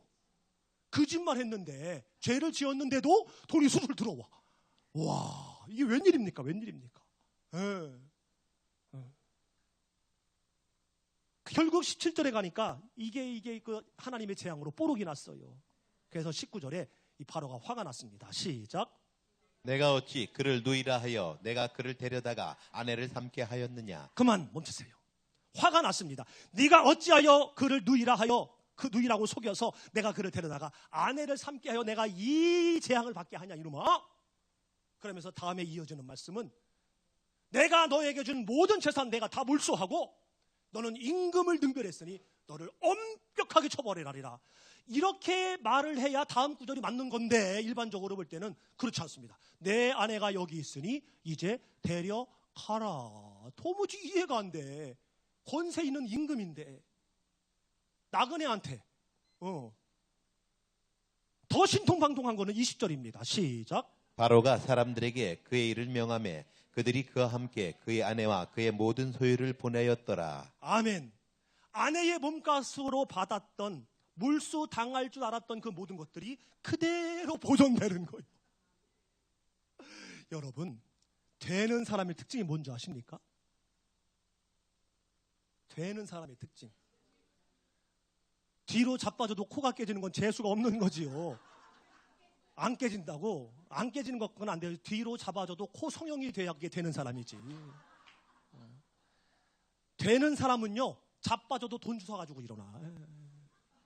거짓말 했는데 죄를 지었는데도 돈이 술술 들어와. 와, 이게 웬일입니까? 웬일입니까? 결국 17절에 가니까 이게 그 하나님의 재앙으로 뽀록이 났어요. 그래서 19절에 이 바로가 화가 났습니다. 시작. 내가 어찌 그를 누이라 하여 내가 그를 데려다가 아내를 삼게 하였느냐. 그만 멈추세요. 화가 났습니다. 네가 어찌하여 그를 누이라 하여 그 누이라고 속여서 내가 그를 데려다가 아내를 삼게 하여 내가 이 재앙을 받게 하냐 이놈아. 그러면서 다음에 이어지는 말씀은 내가 너에게 준 모든 재산 내가 다 몰수하고 너는 임금을 등별했으니 너를 엄격하게 처벌해라리라. 이렇게 말을 해야 다음 구절이 맞는 건데 일반적으로 볼 때는 그렇지 않습니다. 내 아내가 여기 있으니 이제 데려가라. 도무지 이해가 안 돼. 권세 있는 임금인데 나그네한테 더 신통방통한 거는 20절입니다. 시작. 바로가 사람들에게 그의 일을 명하매 그들이 그와 함께 그의 아내와 그의 모든 소유를 보내었더라. 아멘. 아내의 몸값으로 받았던 물수 당할 줄 알았던 그 모든 것들이 그대로 보존되는 거예요. 여러분, 되는 사람의 특징이 뭔지 아십니까? 되는 사람의 특징. 뒤로 자빠져도 코가 깨지는 건 재수가 없는 거지요. 안 깨진다고? 안 깨지는 것은 안 돼요. 뒤로 잡아줘도 코 성형이 돼야 그게 되는 사람이지. 되는 사람은요, 자빠져도 돈 주워가지고 일어나.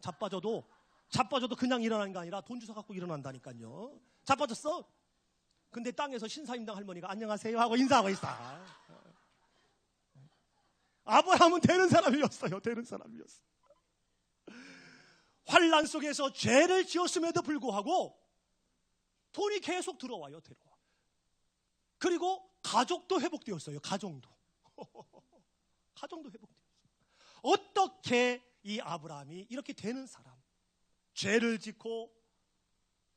자빠져도 자빠져도 그냥 일어나는 게 아니라 돈 주워 갖고 일어난다니까요. 자빠졌어? 근데 땅에서 신사임당 할머니가 안녕하세요 하고 인사하고 있어. 아브라함은 되는 사람이었어요. 되는 사람이었어. 환난 속에서 죄를 지었음에도 불구하고 돈이 계속 들어와요. 들어와. 그리고 가족도 회복되었어요. 가정도. 가정도 회복되었어요. 어떻게 이 아브라함이 이렇게 되는 사람, 죄를 짓고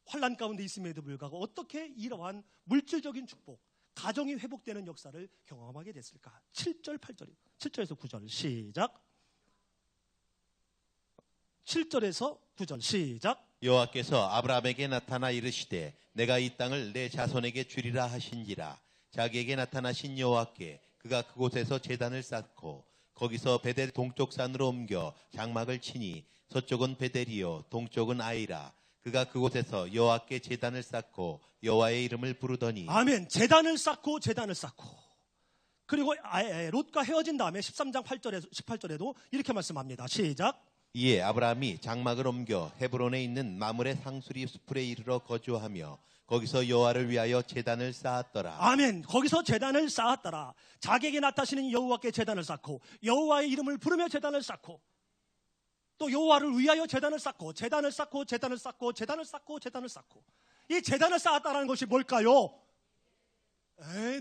환난 가운데 있음에도 불구하고 어떻게 이러한 물질적인 축복, 가정이 회복되는 역사를 경험하게 됐을까? 7절, 8절이에요. 7절에서 9절 시작. 7절에서 9절 시작. 여호와께서 아브라함에게 나타나 이르시되 내가 이 땅을 내 자손에게 주리라 하신지라. 자기에게 나타나신 여호와께 그가 그곳에서 제단을 쌓고 거기서 베델 동쪽 산으로 옮겨 장막을 치니 서쪽은 베델이요 동쪽은 아이라. 그가 그곳에서 여호와께 제단을 쌓고 여호와의 이름을 부르더니. 아멘. 제단을 쌓고 제단을 쌓고. 그리고 롯과 헤어진 다음에 13장 18절에도 이렇게 말씀합니다. 시작. 이에 아브라함이 장막을 옮겨 헤브론에 있는 마므레 상수리 수풀에 이르러 거주하며 거기서 여호와를 위하여 제단을 쌓았더라. 아멘. 거기서 제단을 쌓았더라. 자기에게 나타나시는 여호와께 제단을 쌓고 여호와의 이름을 부르며 제단을 쌓고 또 여호와를 위하여 제단을 쌓고 제단을 쌓고 제단을 쌓고 제단을 쌓고 제단을 쌓고. 이 제단을 쌓았다는 것이 뭘까요?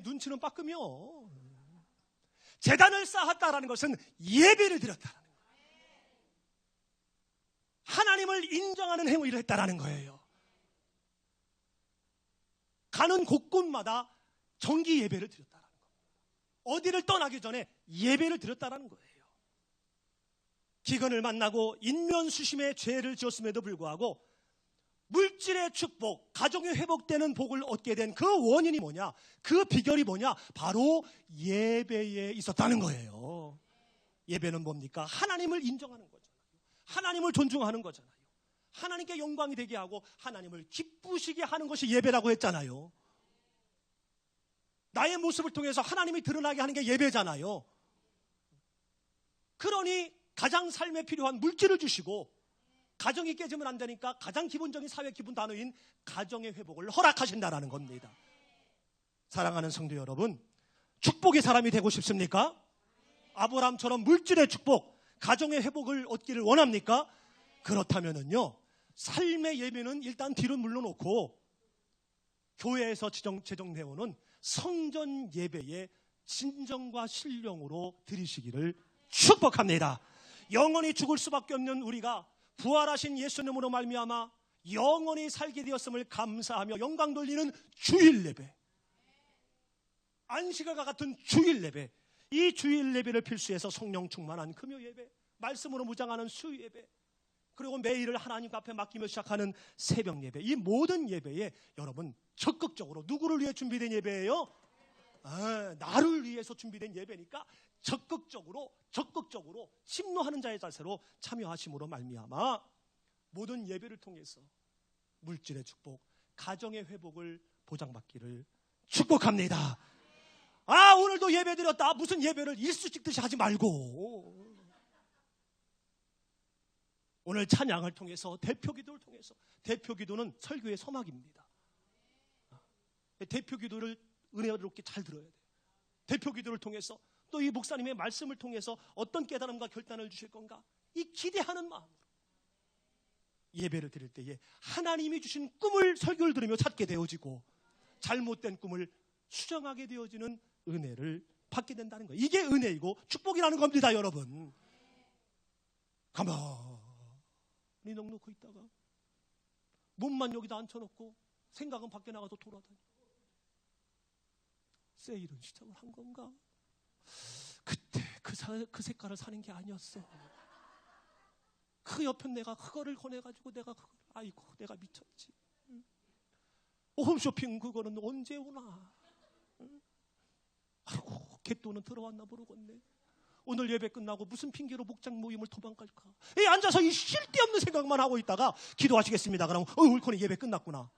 눈치는 빠끔이요. 제단을 쌓았다라는 것은 예배를 드렸다는 거예요. 하나님을 인정하는 행위를 했다라는 거예요. 가는 곳곳마다 정기 예배를 드렸다라는 거예요. 어디를 떠나기 전에 예배를 드렸다라는 거예요. 기근을 만나고 인면수심의 죄를 지었음에도 불구하고 물질의 축복, 가정이 회복되는 복을 얻게 된 그 원인이 뭐냐? 그 비결이 뭐냐? 바로 예배에 있었다는 거예요. 예배는 뭡니까? 하나님을 인정하는 거잖아요. 하나님을 존중하는 거잖아요. 하나님께 영광이 되게 하고 하나님을 기쁘시게 하는 것이 예배라고 했잖아요. 나의 모습을 통해서 하나님이 드러나게 하는 게 예배잖아요. 그러니 가장 삶에 필요한 물질을 주시고 가정이 깨지면 안 되니까 가장 기본적인 사회 기본 단어인 가정의 회복을 허락하신다라는 겁니다. 사랑하는 성도 여러분, 축복의 사람이 되고 싶습니까? 아브라함처럼 물질의 축복, 가정의 회복을 얻기를 원합니까? 그렇다면은요, 삶의 예배는 일단 뒤로 물러놓고 교회에서 제정되어오는 성전 예배의 진정과 신령으로 드리시기를 축복합니다. 영원히 죽을 수밖에 없는 우리가 부활하신 예수님으로 말미암아 영원히 살게 되었음을 감사하며 영광 돌리는 주일 예배, 안식일과 같은 주일 예배, 이 주일 예배를 필수해서 성령 충만한 금요 예배, 말씀으로 무장하는 수 예배, 그리고 매일을 하나님 앞에 맡기며 시작하는 새벽 예배, 이 모든 예배에 여러분 적극적으로 누구를 위해 준비된 예배예요? 나를 위해서 준비된 예배니까 적극적으로 침노하는 자의 자세로 참여하심으로 말미암아 모든 예배를 통해서 물질의 축복, 가정의 회복을 보장받기를 축복합니다. 오늘도 예배 드렸다. 무슨 예배를 일수 찍듯이 하지 말고 오늘 찬양을 통해서 대표기도를 통해서, 대표기도는 설교의 서막입니다. 대표기도를 은혜롭게 잘 들어야 돼요. 대표기도를 통해서 또 이 목사님의 말씀을 통해서 어떤 깨달음과 결단을 주실 건가, 이 기대하는 마음으로 예배를 드릴 때에 하나님이 주신 꿈을 설교를 들으며 찾게 되어지고 잘못된 꿈을 수정하게 되어지는 은혜를 받게 된다는 거예요. 이게 은혜이고 축복이라는 겁니다, 여러분. 가만히 넉넉히 있다가 몸만 여기다 앉혀놓고 생각은 밖에 나가서 돌아다니. 세일은 시작을 한 건가? 그때 그 색깔을 사는 게 아니었어. 그 옆에 내가 그거를 권해가지고 내가 미쳤지. 홈쇼핑 그거는 언제 오나? 아이고, 개또는 들어왔나 모르겠네. 오늘 예배 끝나고 무슨 핑계로 목장 모임을 도망갈까? 앉아서 이 쓸데없는 생각만 하고 있다가 기도하시겠습니다. 그러면 옳거니 예배 끝났구나.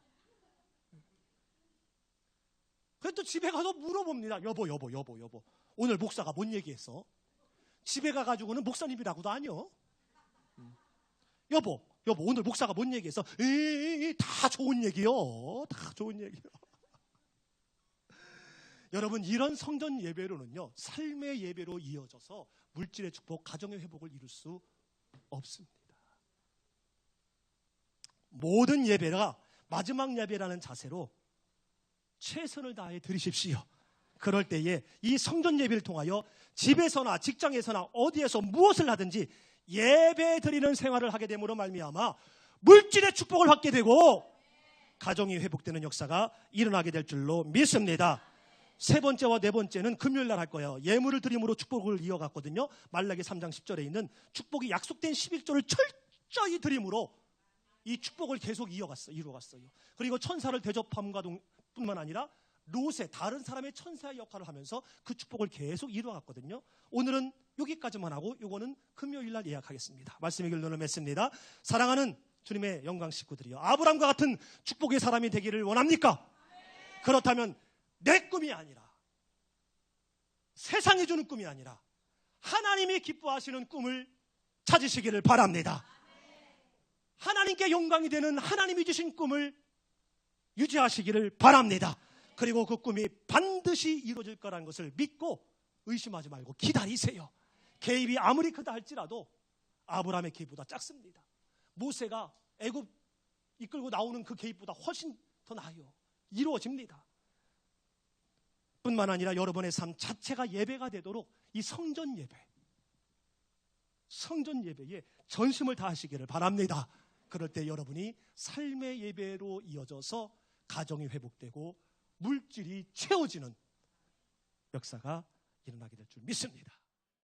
그래서 또 집에 가서 물어봅니다. 여보. 오늘 목사가 뭔 얘기했어? 집에 가가지고는 목사님이라고도 아니요. 여보, 여보, 오늘 목사가 뭔 얘기했어? 다 좋은 얘기요. 다 좋은 얘기요. 여러분, 이런 성전 예배로는요, 삶의 예배로 이어져서 물질의 축복, 가정의 회복을 이룰 수 없습니다. 모든 예배가 마지막 예배라는 자세로 최선을 다해 드리십시오. 그럴 때에 이 성전 예배를 통하여 집에서나 직장에서나 어디에서 무엇을 하든지 예배 드리는 생활을 하게 됨으로 말미암아 물질의 축복을 받게 되고 가정이 회복되는 역사가 일어나게 될 줄로 믿습니다. 세 번째와 네 번째는 금요일 날 할 거예요. 예물을 드림으로 축복을 이어갔거든요. 말라기 3장 10절에 있는 축복이 약속된 11조를 철저히 드림으로 이 축복을 계속 이루어갔어요. 그리고 천사를 대접함과 뿐만 아니라 롯의 다른 사람의 천사의 역할을 하면서 그 축복을 계속 이루어갔거든요. 오늘은 여기까지만 하고 이거는 금요일 날 예약하겠습니다. 말씀의 결론을 맺습니다. 사랑하는 주님의 영광 식구들이요, 아브라함과 같은 축복의 사람이 되기를 원합니까? 그렇다면 내 꿈이 아니라, 세상이 주는 꿈이 아니라 하나님이 기뻐하시는 꿈을 찾으시기를 바랍니다. 하나님께 영광이 되는 하나님이 주신 꿈을 유지하시기를 바랍니다. 그리고 그 꿈이 반드시 이루어질 거라는 것을 믿고 의심하지 말고 기다리세요. 개입이 아무리 크다 할지라도 아브라함의 개입보다 작습니다. 모세가 애굽 이끌고 나오는 그 개입보다 훨씬 더 나아요. 이루어집니다. 뿐만 아니라 여러분의 삶 자체가 예배가 되도록 이 성전 예배에 전심을 다하시기를 바랍니다. 그럴 때 여러분이 삶의 예배로 이어져서 가정이 회복되고 물질이 채워지는 역사가 일어나게 될 줄 믿습니다.